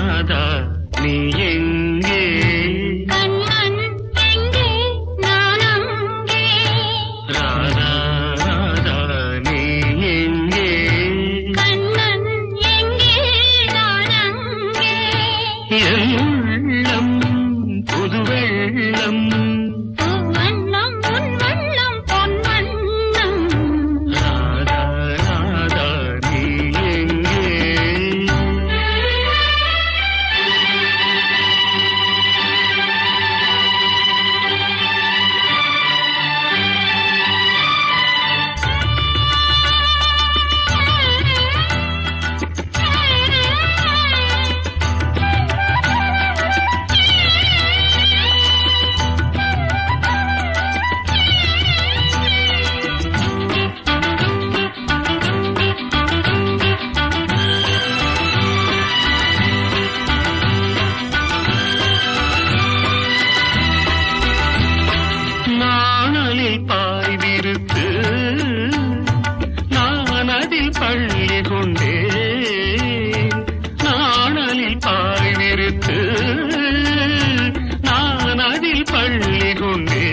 ராதா நீ எங்கே? கண்ணன் எங்கே நான் அங்கே. ராதா ராதா நீ எங்கே? கண்ணன் எங்கே நான் அங்கே. என் உள்ளம் புது வெள்ளம் பூவண்ணம் உன் வண்ணம் பொன் வண்ணம். ராதா ராதா நீ எங்கே? நாணலில் பாய் விரித்து நான் அதில் பள்ளி கொண்டே. நாணலில் பாய் விரித்து நான் அதில் பள்ளி கொண்டே.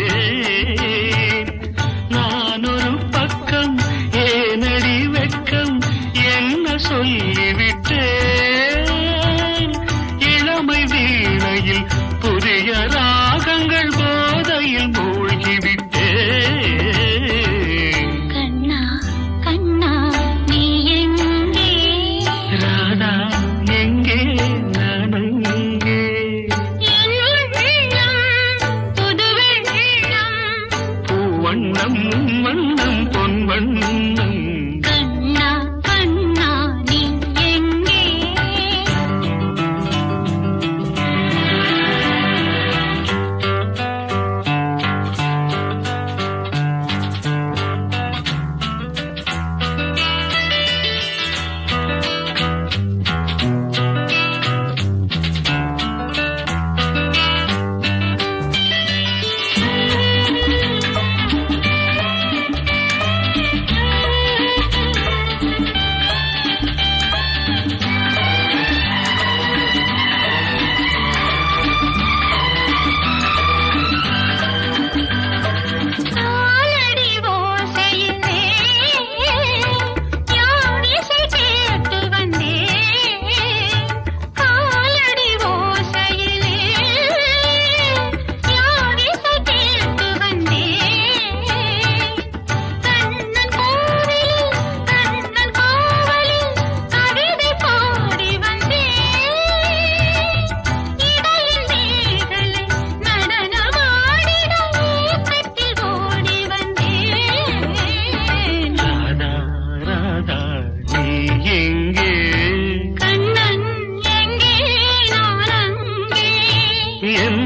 நான் ஒரு பக்கம் ஏனடி வெட்கம் என்ன சொல்லிவிட்டேன். இளமை வீணையில் புதிய ராகங்கள் போதையில் மூழ்கிவிட்டேன். கண்ணா கண்ணா நீ எங்கே? ராதா எங்கே நான் அங்கே. என் உள்ளம் புது வெள்ளம். பூவண்ணம் வண்ணம் பொன் வண்ணம். கண்ணா கண்ணா நீ எங்கே? காலடி ஓசையிலே யார் இசை கேட்டு வந்தேன். காலடி ஓசையிலே யார் இசை கேட்டு வந்தேன். கண்ணன் கோவிலில் கண்ணன் கோவலில் கவிதை பாடி வந்தேன். இடையில் மேகலை நடனமாடிட ஏக்கத்தில் ஓடி வந்தேன். ராதா ராதா நீ எங்கே? கண்ணன் எங்கே நான் அங்கே. என்